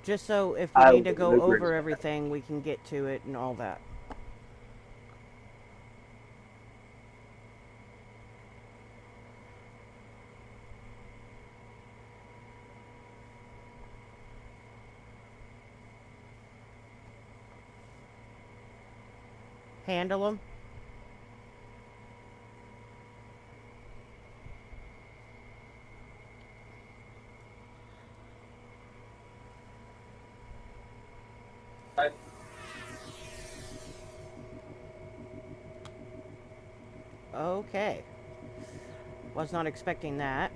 Just so if we need to go over everything, we can get to it and all that. Handle them. Okay. Was not expecting that.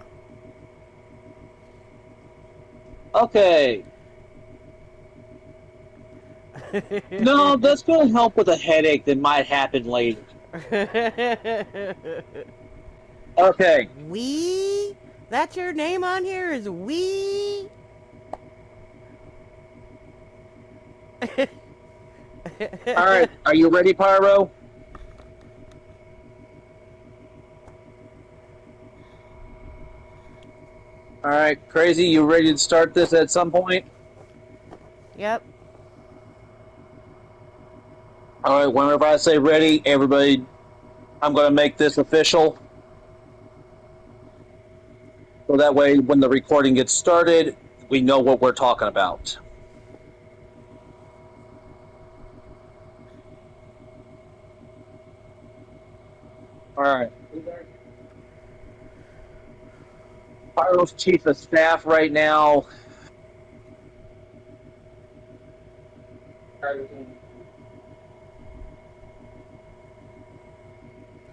Okay. No, that's going to help with a headache that might happen later. Okay. Wee? That's your name on here is Wee? All right. Are you ready, Pyro? All right, Crazy, you ready to start this at some point? Yep. All right, whenever I say ready, everybody, I'm going to make this official. So that way, when the recording gets started, we know what we're talking about. All right. Pyro's chief of staff right now.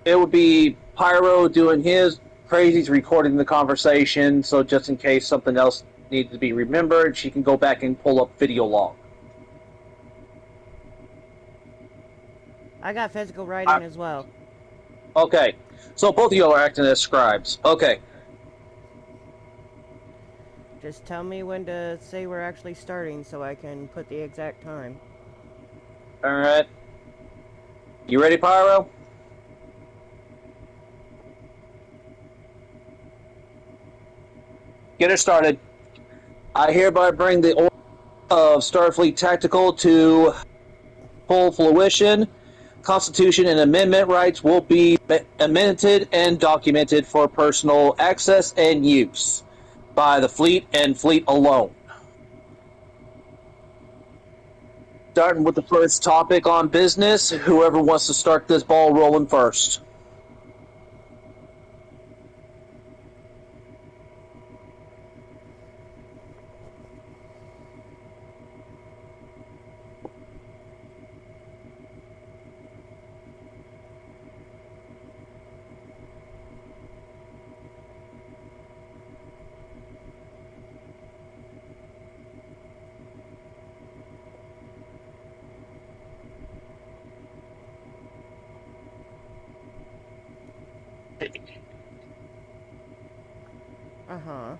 It would be Pyro doing his, Crazy's recording the conversation, so just in case something else needs to be remembered, she can go back and pull up video log. I got physical writing as well. Okay, so both of you are acting as scribes. Okay. Just tell me when to say we're actually starting so I can put the exact time. All right. You ready, Pyro? Get it started. I hereby bring the order of Starfleet Tactical to full fruition. Constitution and amendment rights will be amended and documented for personal access and use by the fleet and fleet alone. Starting with the first topic on business, whoever wants to start this ball rolling first. Uh-huh.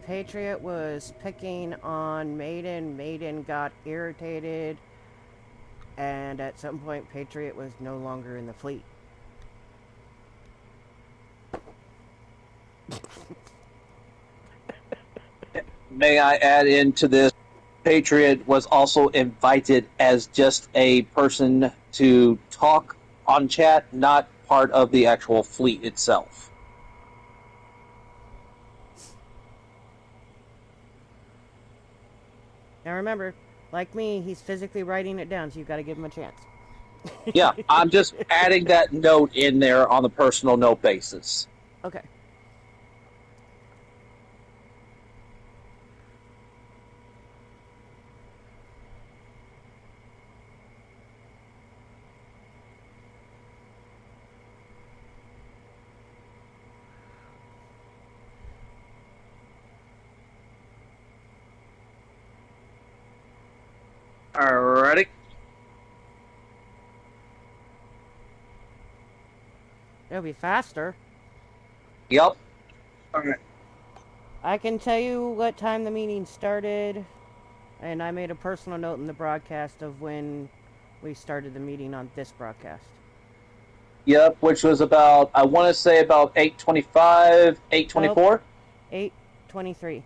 Patriot was picking on Maiden. Maiden got irritated. And at some point, Patriot was no longer in the fleet. May I add into this? Patriot was also invited as just a person to talk on chat, not part of the actual fleet itself. Now remember, like me, he's physically writing it down, so you've got to give him a chance. Yeah, I'm just adding that note in there on the personal note basis. Okay. Alrighty. It'll be faster. Yep. Alright. I can tell you what time the meeting started, and I made a personal note in the broadcast of when we started the meeting on this broadcast. Yep, which was about, I want to say about 825, Nope. 824, 8:23.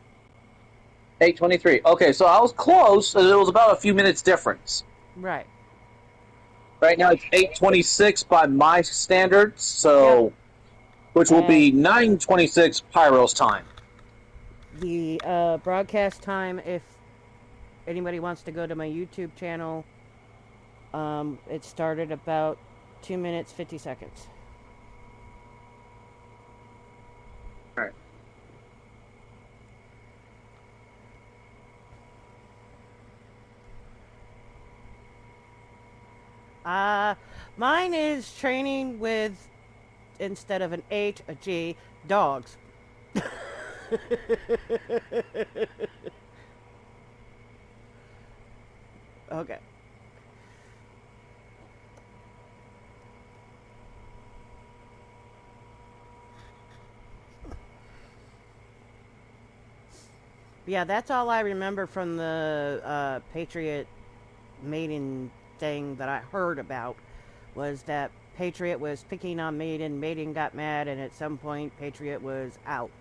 823. Okay, so I was close. It was about a few minutes difference. Right. Right now it's 826 by my standards, Yep. so which will And be 926 Pyro's time. the broadcast time, if anybody wants to go to my YouTube channel, it started about 2 minutes 50 seconds. All right. Uh, Mine is training with, instead of an H, a G, dogs. Okay. Yeah, that's all I remember from the Patriot maiden thing that I heard about, was that Patriot was picking on Maiden. Maiden got mad, and at some point, Patriot was out.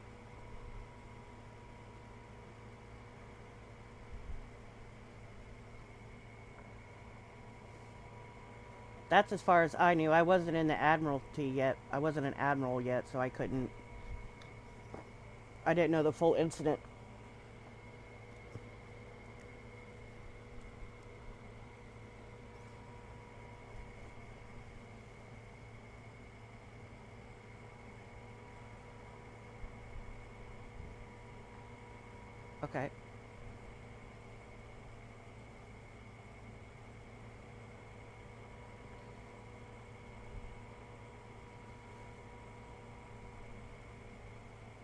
That's as far as I knew. I wasn't in the Admiralty yet. I wasn't an Admiral yet, so I couldn't. I didn't know the full incident. Okay.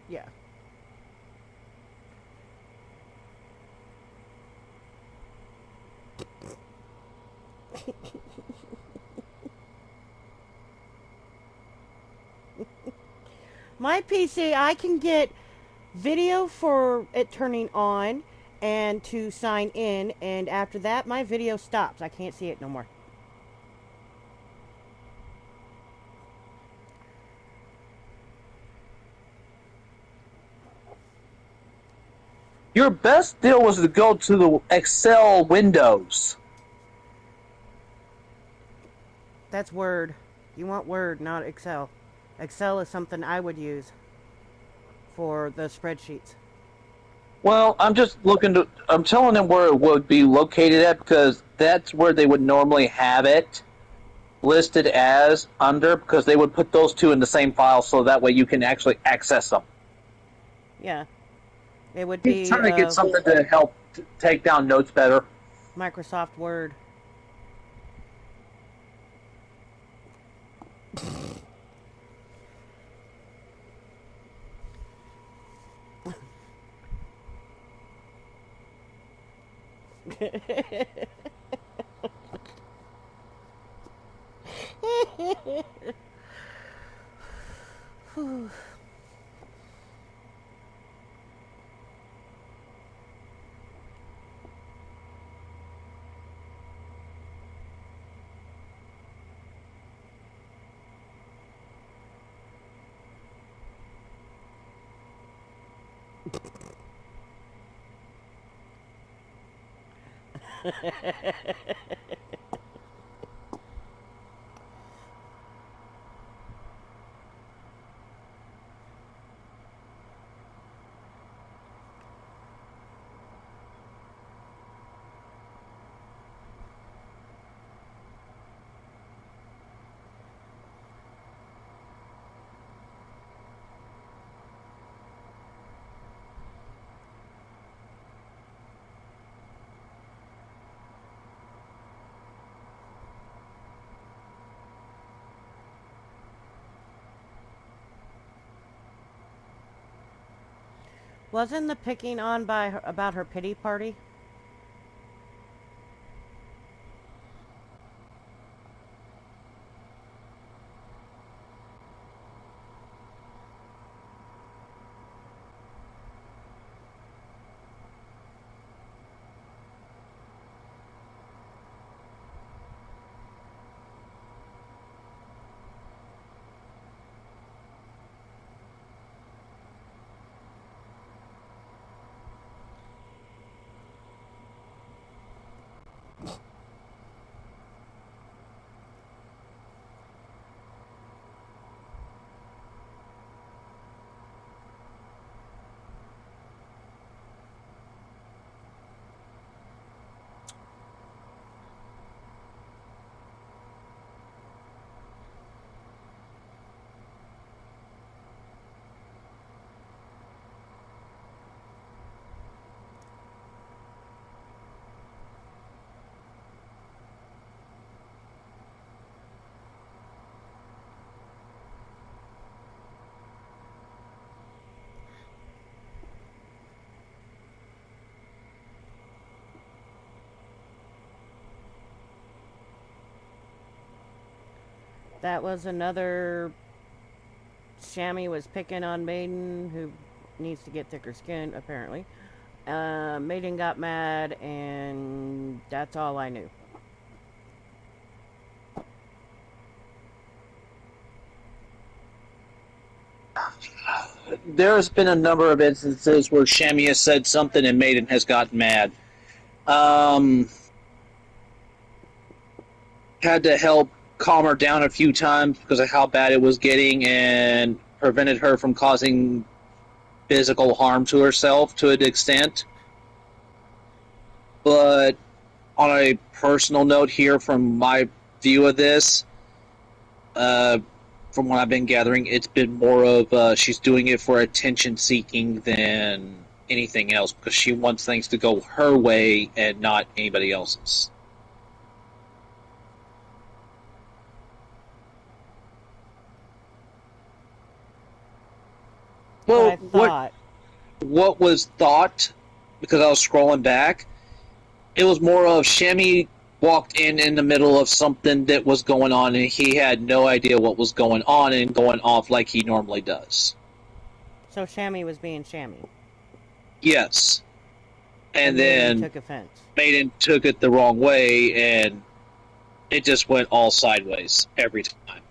Yeah. My PC, I can get video for it turning on and to sign in, and after that, my video stops. I can't see it no more. Your best deal was to go to the Excel windows. That's Word. You want Word, not Excel. Excel is something I would use for the spreadsheets. Well, I'm just looking to. I'm telling them where it would be located at because that's where they would normally have it listed as under because they would put those two in the same file so that way you can actually access them. Yeah. It would He's be trying to get something to help take down notes better. Microsoft Word. Wasn't the picking on by her, about her pity party? That was another. Shammy was picking on Maiden, who needs to get thicker skin, apparently. Maiden got mad, and that's all I knew. There's been a number of instances where Shammy has said something and Maiden has gotten mad. Had to help calm her down a few times because of how bad it was getting and prevented her from causing physical harm to herself to an extent. But on a personal note here, from my view of this, from what I've been gathering, it's been more of she's doing it for attention seeking than anything else because she wants things to go her way and not anybody else's. Well, I thought. what was thought, because I was scrolling back, it was more of Shammy walked in the middle of something that was going on and he had no idea what was going on and going off like he normally does. So Shammy was being Shammy. Yes. And then took offense. Maiden took it the wrong way and it just went all sideways every time.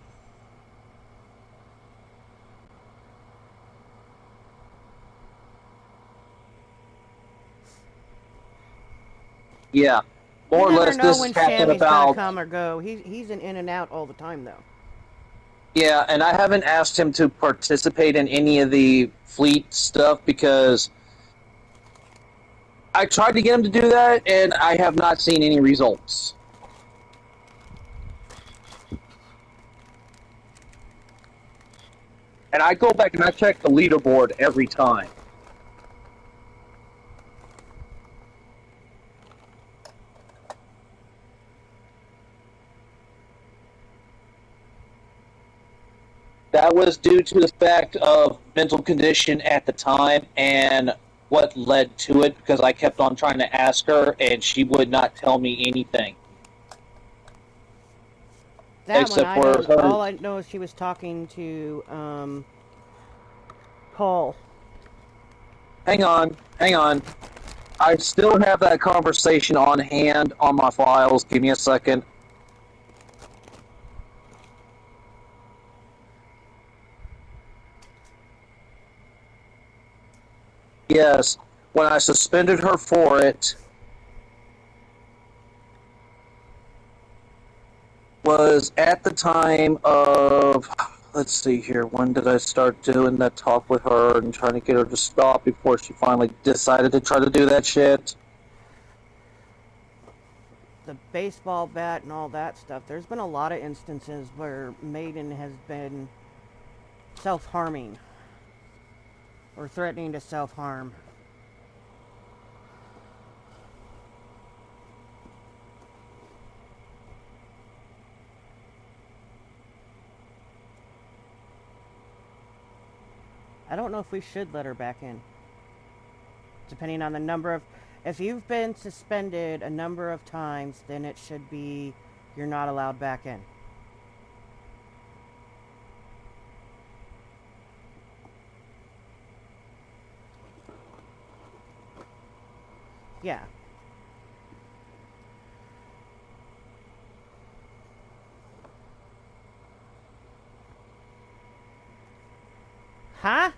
Yeah. More or less, this is talking about. Come or go. He's in and out all the time, though. Yeah, and I haven't asked him to participate in any of the fleet stuff because I tried to get him to do that, and I have not seen any results. And I go back and I check the leaderboard every time. That was due to the fact of mental condition at the time and what led to it, because I kept on trying to ask her and she would not tell me anything. Except for her. All I know is she was talking to Paul. Hang on. I still have that conversation on hand on my files. Give me a second. Yes, when I suspended her for it was at the time of, let's see here, when did I start doing that talk with her and trying to get her to stop before she finally decided to try to do that shit? The baseball bat and all that stuff. There's been a lot of instances where Maiden has been self-harming or threatening to self-harm. I don't know if we should let her back in. Depending on the number of... If you've been suspended a number of times, then it should be you're not allowed back in. Yeah. Huh?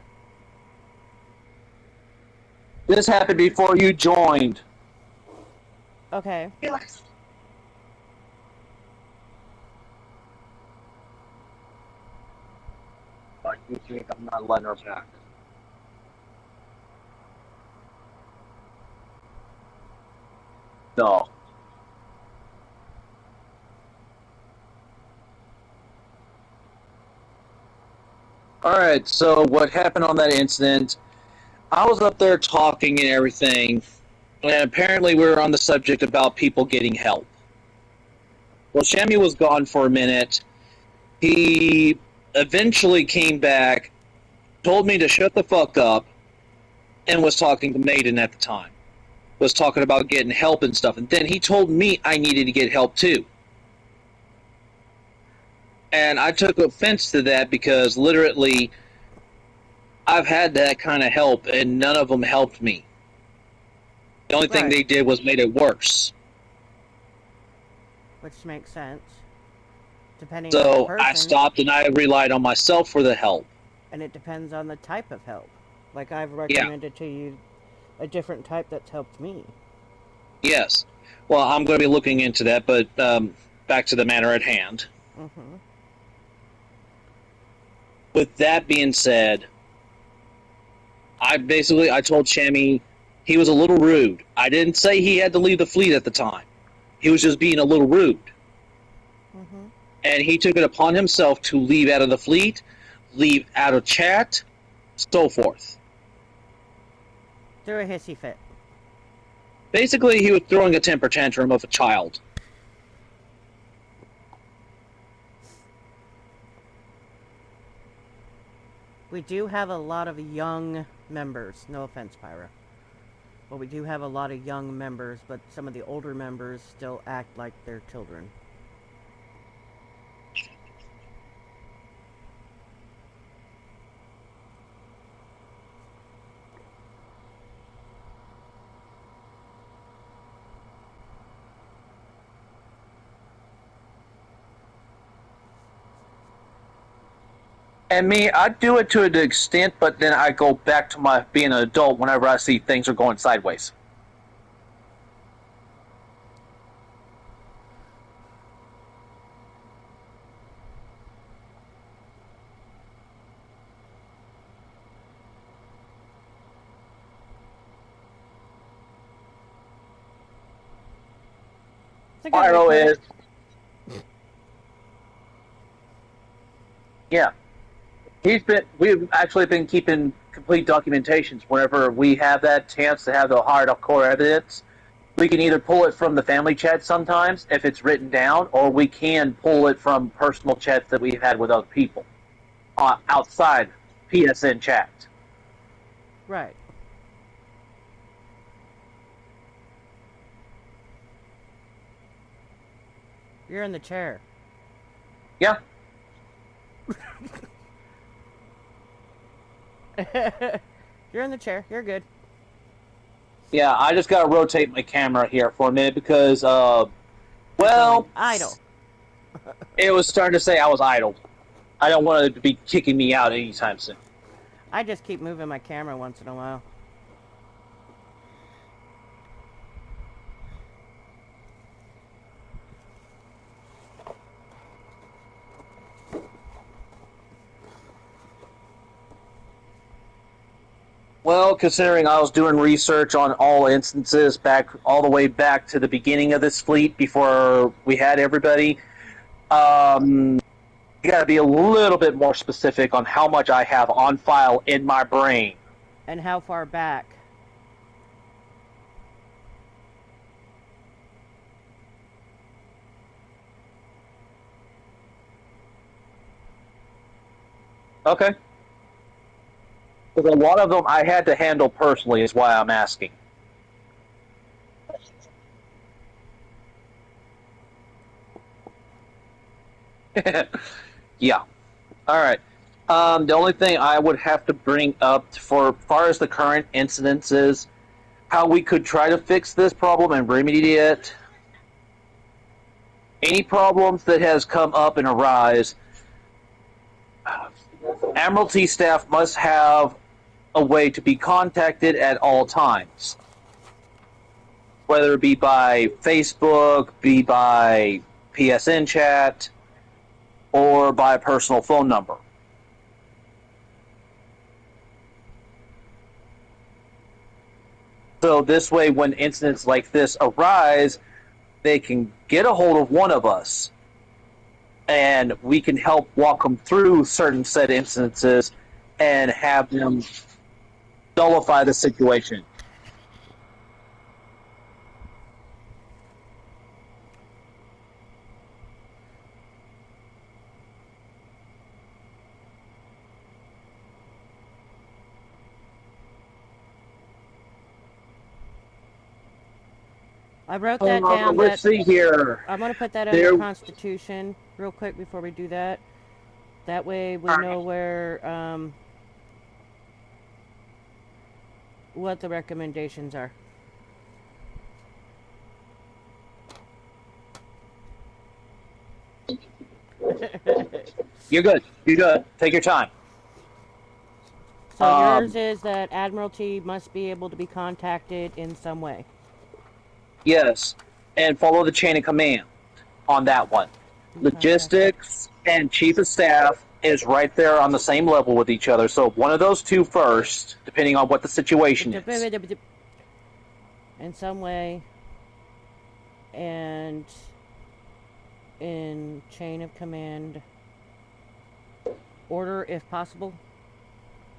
This happened before you joined. Okay. You think I'm not letting her back? No. Alright, so what happened on that incident, I was up there talking and everything, and apparently we were on the subject about people getting help. Well, Shammy was gone for a minute. He eventually came back, told me to shut the fuck up, and was talking to Maiden at the time. Was talking about getting help and stuff, and then he told me I needed to get help too. And I took offense to that because literally I've had that kind of help and none of them helped me. The only thing Right. they did was made it worse. Which makes sense. Depending on the So I person, stopped and I relied on myself for the help. and it depends on the type of help. Like I've Yeah, recommended to you a different type that's helped me. yes. Well, I'm going to be looking into that, but back to the matter at hand. Mm-hmm. With that being said, I told Shammy he was a little rude. I didn't say he had to leave the fleet at the time. He was just being a little rude. Mm-hmm. And he took it upon himself to leave out of the fleet, leave out of chat, so forth. Threw a hissy fit. Basically, he was throwing a temper tantrum of a child. We do have a lot of young members. No offense, Pyra. But we do have a lot of young members, but some of the older members still act like they're children. And me, I do it to an extent, but then I go back to my being an adult whenever I see things are going sideways. It's a good way to Pyro put it. is, yeah. We've actually been keeping complete documentations whenever we have that chance to have the hardcore evidence. We can either pull it from the family chat sometimes if it's written down, or we can pull it from personal chats that we've had with other people outside PSN chat. Right. You're in the chair. Yeah, You're in the chair. You're good. yeah. I just gotta rotate my camera here for a minute because, You're well, going idle. it was starting to say I was idle. I don't want it to be kicking me out anytime soon. I just keep moving my camera once in a while. Well, considering I was doing research on all instances back all the way back to the beginning of this fleet before we had everybody, you got to be a little bit more specific on how much I have on file in my brain. And how far back? Okay. Because a lot of them I had to handle personally, is why I'm asking. Yeah. All right. The only thing I would have to bring up for far as the current incidents is how we could try to fix this problem and remedy it. Any problems that has come up and arise, Admiralty staff must have a way to be contacted at all times, whether it be by Facebook, be by PSN chat, or by a personal phone number. So this way, when incidents like this arise, they can get a hold of one of us, and we can help walk them through certain set instances and have them nullify the situation. I wrote that down. Let's That see here. I'm gonna put that under There, Constitution. real quick before we do that? That way we know where, what the recommendations are. You're good. You're good. Take your time. So yours is that Admiralty must be able to be contacted in some way. Yes, and follow the chain of command on that one. Logistics and chief of staff is right there on the same level with each other. So one of those two first, depending on what the situation is. In some way, and in chain of command order, if possible.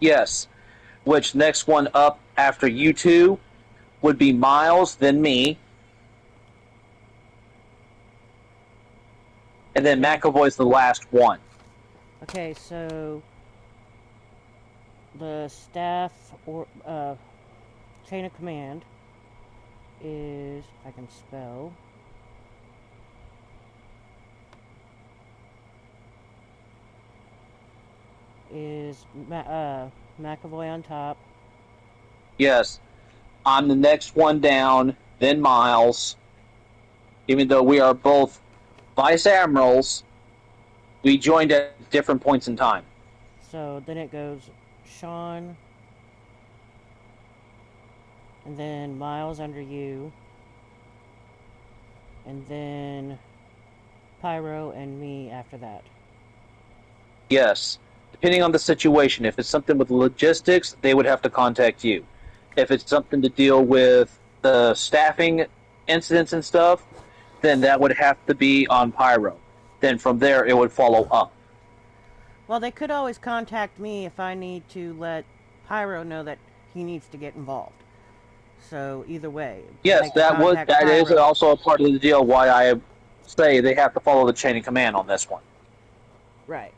Yes, which next one up after you two would be Miles, then me. And then McAvoy's the last one. Okay, so the staff or chain of command is, if I can spell, is McAvoy on top. Yes, I'm the next one down, then Miles. Even though we are both vice admirals, we joined at different points in time. So then it goes Sean, and then Miles under you, and then Pyro and me after that. Yes, depending on the situation. If it's something with logistics, they would have to contact you. If it's something to deal with the staffing incidents and stuff, then that would have to be on Pyro. Then from there, it would follow up. Well, they could always contact me if I need to let Pyro know that he needs to get involved. So either way. Yes, that is also a part of the deal why I say they have to follow the chain of command on this one. Right.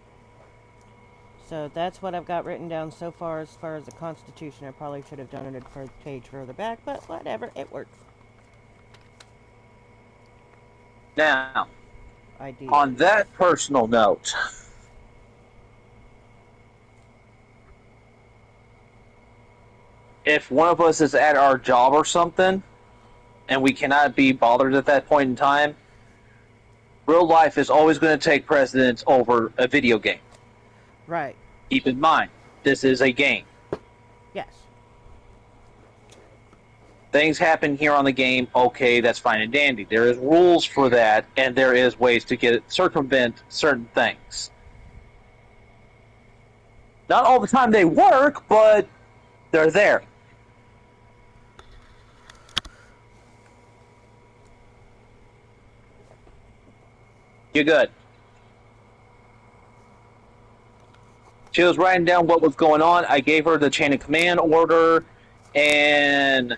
So that's what I've got written down so far as the Constitution. I probably should have done it for a page further back, but whatever, it works. Now, on that personal note, if one of us is at our job or something, and we cannot be bothered at that point in time, real life is always going to take precedence over a video game. Right. Keep in mind, this is a game. Yes. Things happen here on the game, okay, that's fine and dandy. There is rules for that, and there is ways to circumvent certain things. Not all the time they work, but they're there. You're good. She was writing down what was going on. I gave her the chain of command order, and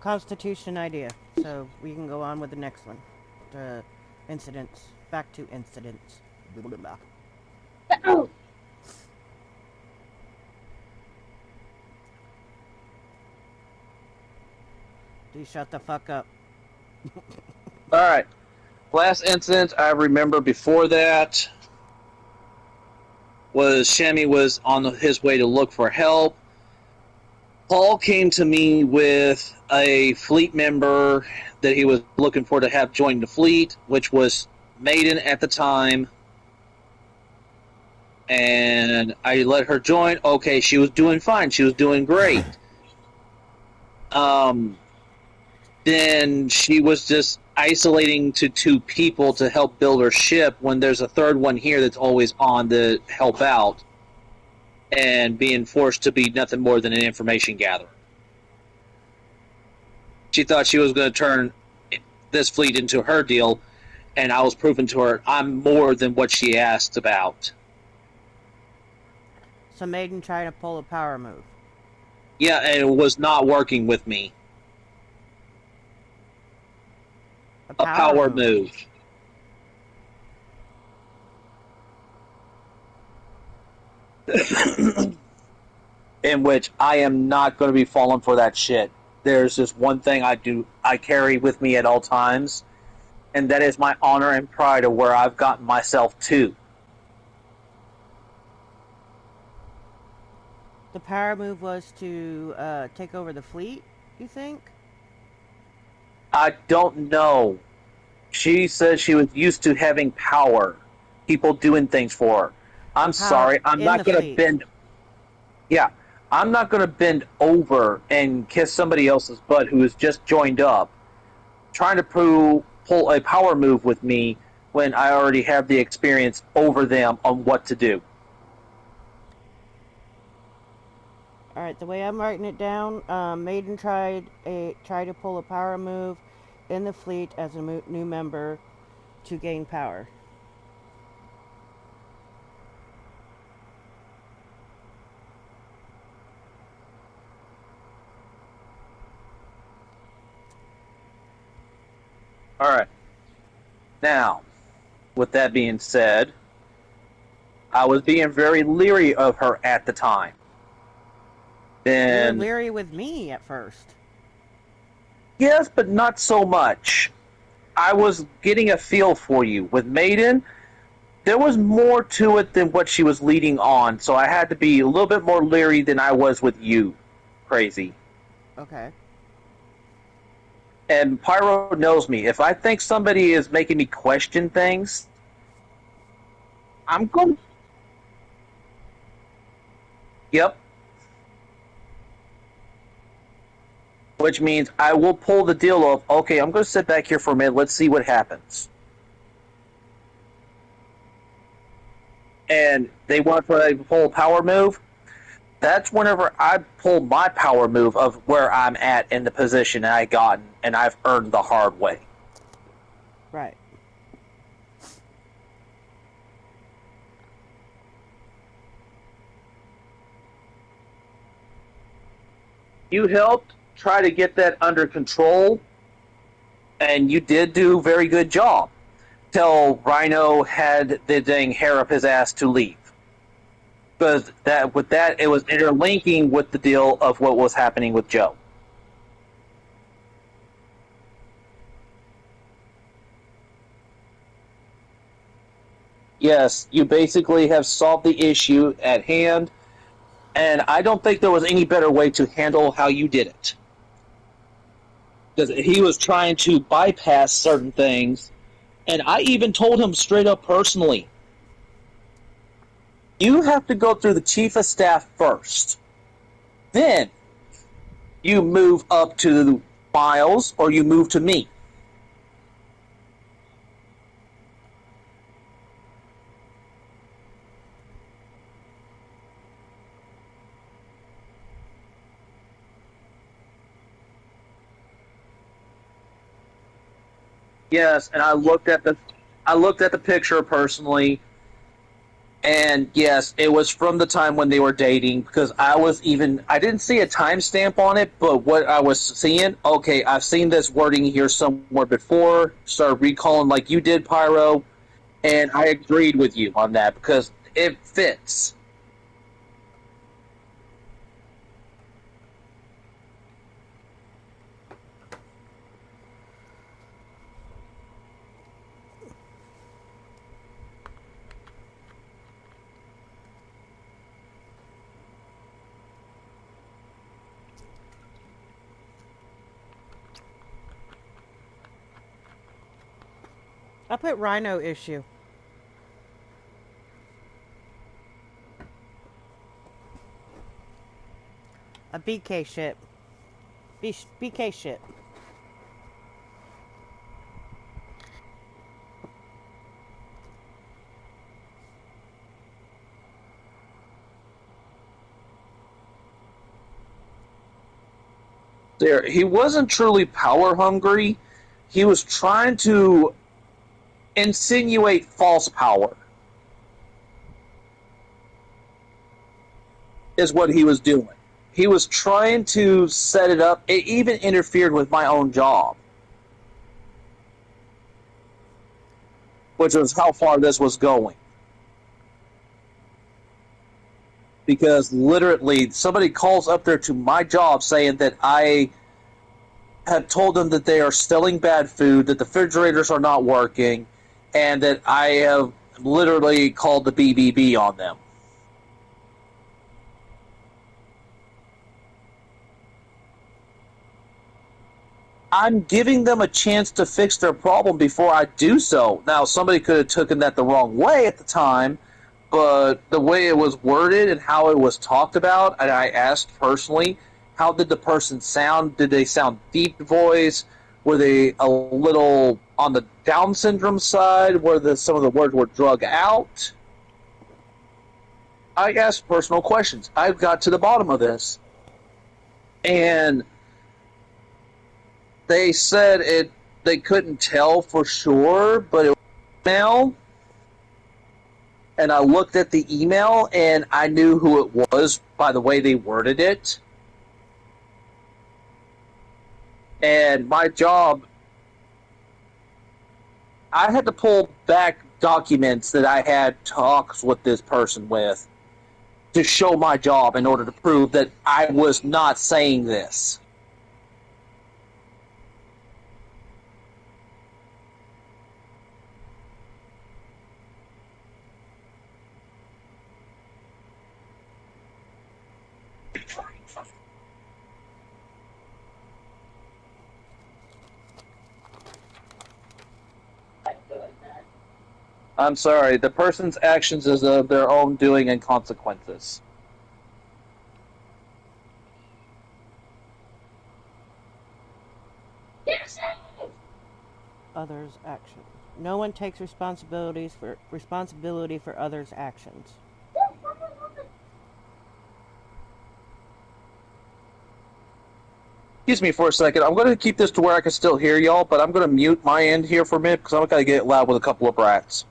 Constitution idea. So we can go on with the next one. The incidents. Back to incidents. Blah, blah, blah. Do shut the fuck up. Alright. Last incident I remember before that was Shammy was on his way to look for help. Paul came to me with a fleet member that he was looking for to have join the fleet, which was Maiden at the time. And I let her join. Okay, she was doing fine. She was doing great. Then she was just isolating to two people to help build her ship when there's a third one here that's always on to help out and being forced to be nothing more than an information gatherer. She thought she was going to turn this fleet into her deal, and I was proving to her I'm more than what she asked about. So Maiden trying to pull a power move. Yeah, and it was not working with me. A power move. In which I am not going to be falling for that shit. There's just one thing I carry with me at all times, and that is my honor and pride of where I've gotten myself to. The power move was to take over the fleet, you think? I don't know. She says she was used to having power, people doing things for her. The I'm power sorry, I'm in not the going to fleet. bend. Yeah, I'm not going to bend over and kiss somebody else's butt who has just joined up, trying to pull a power move with me when I already have the experience over them on what to do. All right, the way I'm writing it down, Maiden tried to pull a power move in the fleet as a new member to gain power. All right. Now, with that being said, I was being very leery of her at the time. You were Then, leery with me at first. yes, but not so much. I was getting a feel for you. With Maiden, there was more to it than what she was leading on, so I had to be a little bit more leery than I was with you. Crazy. Okay. And Pyro knows me. If I think somebody is making me question things, I'm going. Yep. Which means I will pull the deal of, okay, I'm going to sit back here for a minute. Let's see what happens. And they want to pull a power move. That's whenever I pull my power move of where I'm at in the position I gotten, and I've earned the hard way. Right. You helped try to get that under control, and you did do a very good job. Till Rhino had the dang hair up his ass to leave. Because that with that, it was interlinking with the deal of what was happening with Joe. Yes, you basically have solved the issue at hand, and I don't think there was any better way to handle how you did it. Because he was trying to bypass certain things, and I even told him straight up personally, you have to go through the chief of staff first. Then you move up to Miles or you move to me. Yes, and I looked at the picture personally, and yes, it was from the time when they were dating because I didn't see a timestamp on it, but what I was seeing, okay, I've seen this wording here somewhere before. Started recalling like you did, Pyro, and I agreed with you on that because it fits. I put Rhino issue. A BK ship. BK ship. There, he wasn't truly power hungry. He was trying to insinuate false power. Is what he was doing. He was trying to set it up. It even interfered with my own job, which was how far this was going. Because literally, somebody calls up there to my job saying that I have told them that they are selling bad food, that the refrigerators are not working, and that I have literally called the BBB on them. I'm giving them a chance to fix their problem before I do so. Now, somebody could have taken that the wrong way at the time, but the way it was worded and how it was talked about, and I asked personally, how did the person sound? Did they sound deep voice? Were they a little on the Down syndrome side, where some of the words were drug out? I asked personal questions. I got to the bottom of this. And they said they couldn't tell for sure, but it was email. And I looked at the email, and I knew who it was by the way they worded it. And my job, I had to pull back documents that I had talks with this person with to show my job in order to prove that I was not saying this. I'm sorry, the person's actions is of their own doing and consequences. Others' actions. No one takes responsibility for others' actions. Excuse me for a second. I'm going to keep this to where I can still hear y'all, but I'm going to mute my end here for a minute because I'm going to get loud with a couple of brats.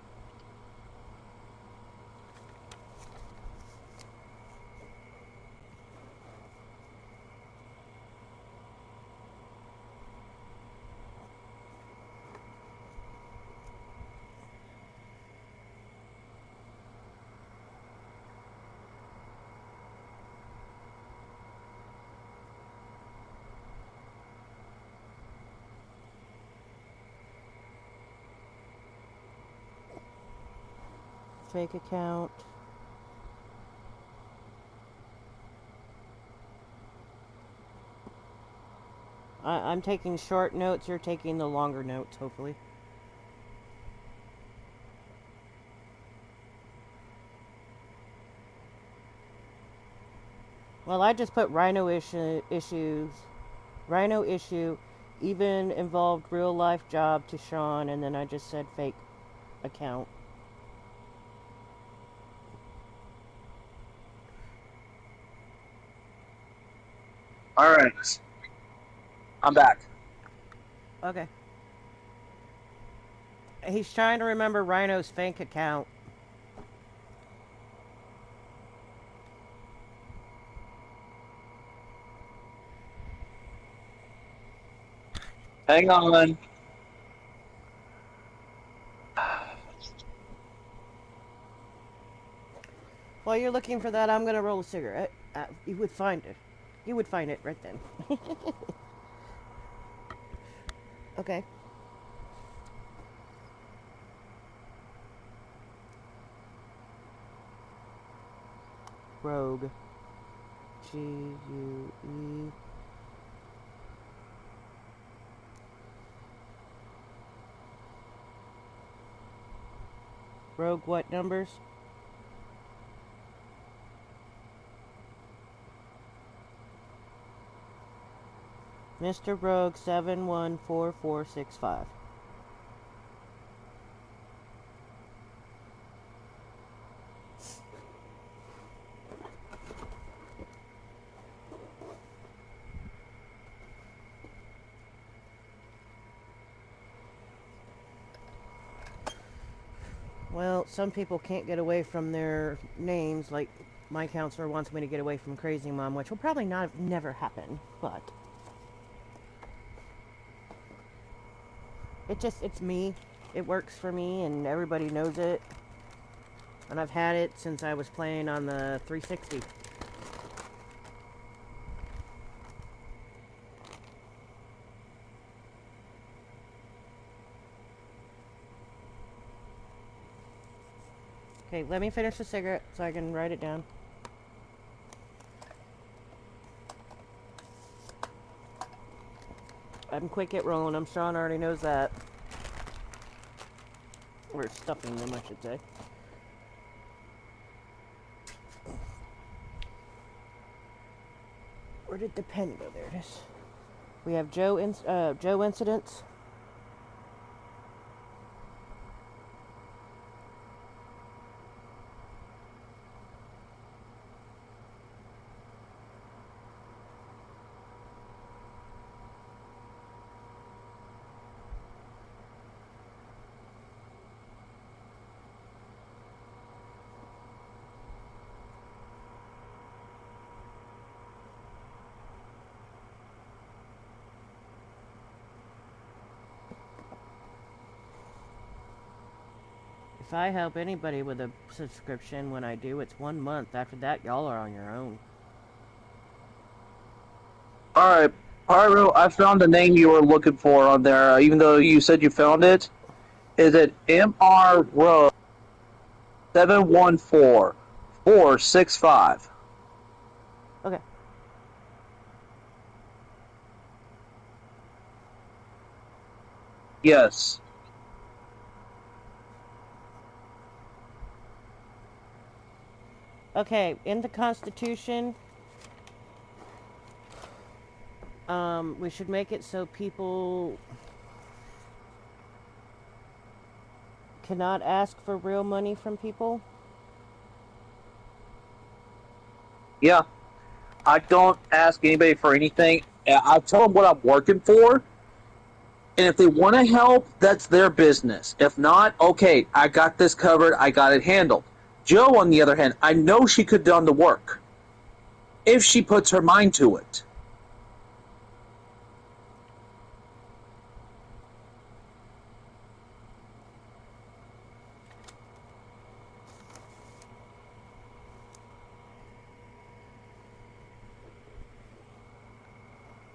Fake account. I'm taking short notes, you're taking the longer notes, hopefully. Well, I just put Rhino issue, even involved real life job to Sean, and then I just said fake account. Alright. I'm back. Okay. He's trying to remember Rhino's fake account. Hang on. While you're looking for that, I'm gonna roll a cigarette. You would find it. You would find it right then. Okay. Rogue. G-U-E. Rogue what numbers? Mr. Rogue 714465. Well, some people can't get away from their names, like my counselor wants me to get away from Crazy Mom, which will probably never happen, but it's me. It works for me, and everybody knows it. And I've had it since I was playing on the 360. Okay, let me finish the cigarette so I can write it down. I'm quick at rolling them. Sean already knows that. Or stuffing them, I should say. Where did the pen go? There it is. We have Joe incidents. If I help anybody with a subscription, when I do, it's 1 month. After that, y'all are on your own. Alright, Pyro, I found the name you were looking for on there, even though you said you found it. Is it MR Row 714465? Okay. Yes. Okay, in the Constitution, we should make it so people cannot ask for real money from people. Yeah. I don't ask anybody for anything. I tell them what I'm working for. And if they want to help, that's their business. If not, okay, I got this covered. I got it handled. Joe, on the other hand, I know she could have done the work if she puts her mind to it.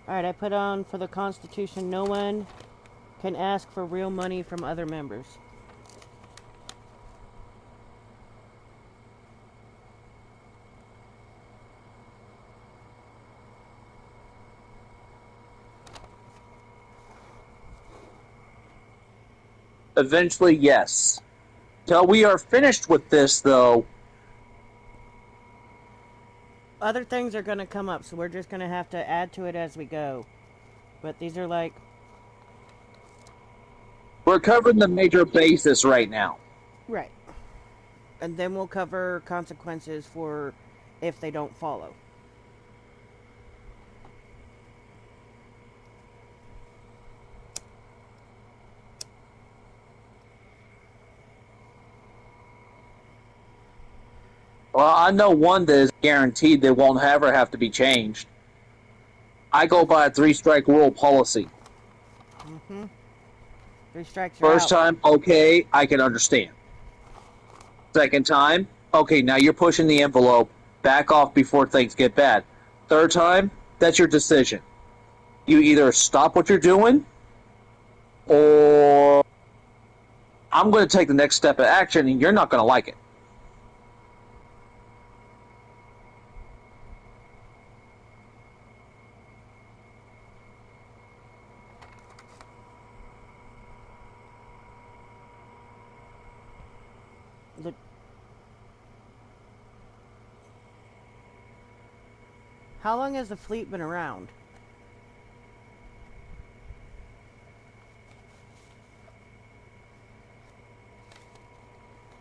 Alright, I put on for the Constitution, no one can ask for real money from other members. Eventually, yes. Till we are finished with this, though. Other things are going to come up, so we're just going to have to add to it as we go. But these are like... We're covering the major basis right now. Right. And then we'll cover consequences for if they don't follow. Well, I know one that is guaranteed that won't ever have to be changed. I go by a 3-strike rule policy. Mm-hmm. 3 strikes, you're First out. time, okay, I can understand. Second time, okay, now you're pushing the envelope. Back off before things get bad. Third time, that's your decision. You either stop what you're doing, or I'm going to take the next step of action, and you're not going to like it. How long has the fleet been around?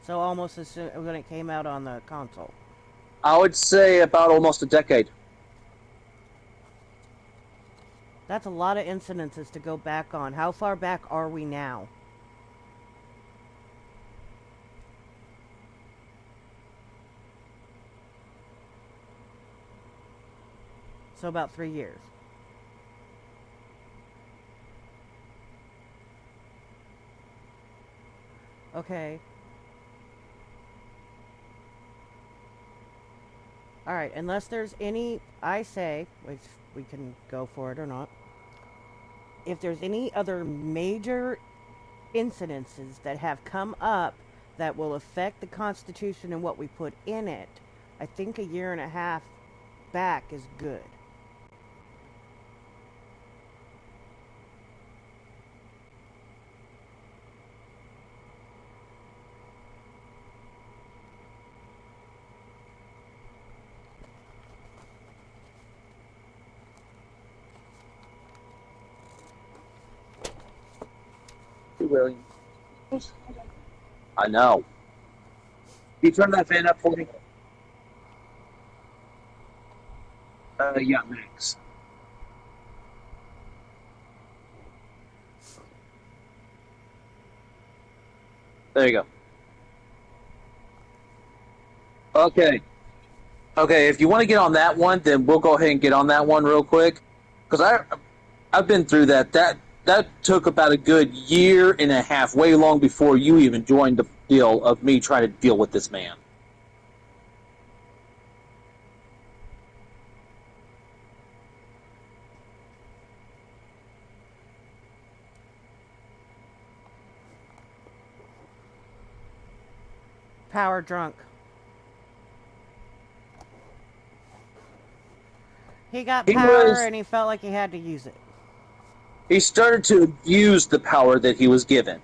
So almost as soon when it came out on the console. I would say about almost a decade. That's a lot of incidences to go back on. How far back are we now? So about 3 years. Okay. Alright, unless there's any, I say, which we can go for it or not, if there's any other major incidences that have come up that will affect the Constitution and what we put in it, I think a year and a half back is good. Really? I know. Can you turn that fan up for me? Yeah, Max. There you go. Okay. Okay, if you want to get on that one, then we'll go ahead and get on that one real quick. Because I've been through that. That took about a good year and a half, way long before you even joined the deal of me trying to deal with this man. Power drunk. He got He power was and he felt like he had to use it. he started to abuse the power that he was given.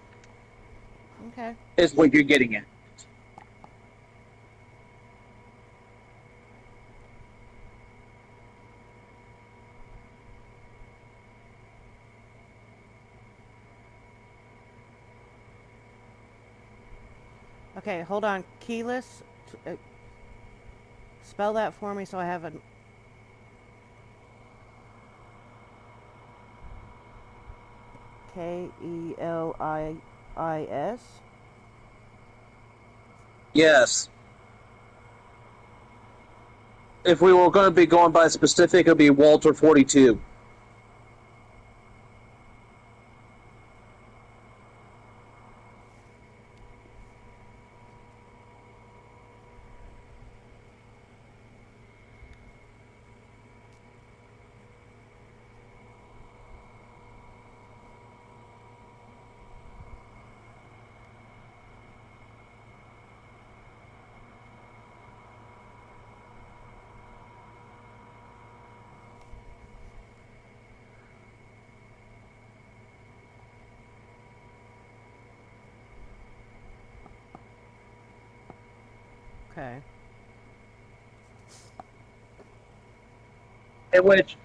Okay. Is what you're getting at. Okay, hold on. Keyless. Spell that for me so I have a... Kelis. Yes. If we were going to be going by specific, it would be Walter 42. Okay. In which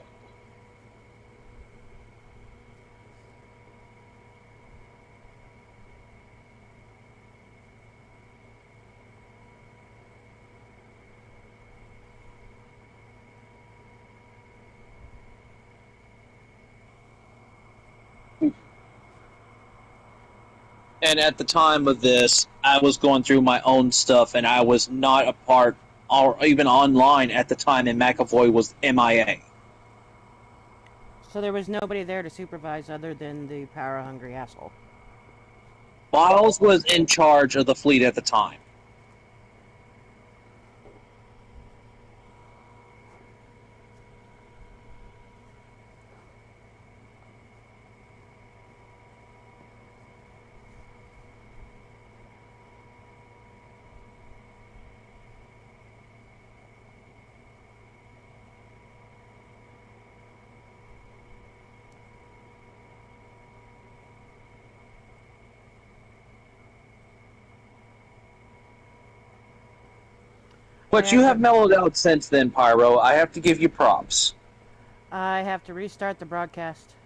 and at the time of this, I was going through my own stuff, and I was not a part or even online at the time, and McAvoy was MIA. So there was nobody there to supervise other than the power-hungry asshole. Miles was in charge of the fleet at the time. But you have mellowed out since then, Pyro. I have to give you props. I have to restart the broadcast.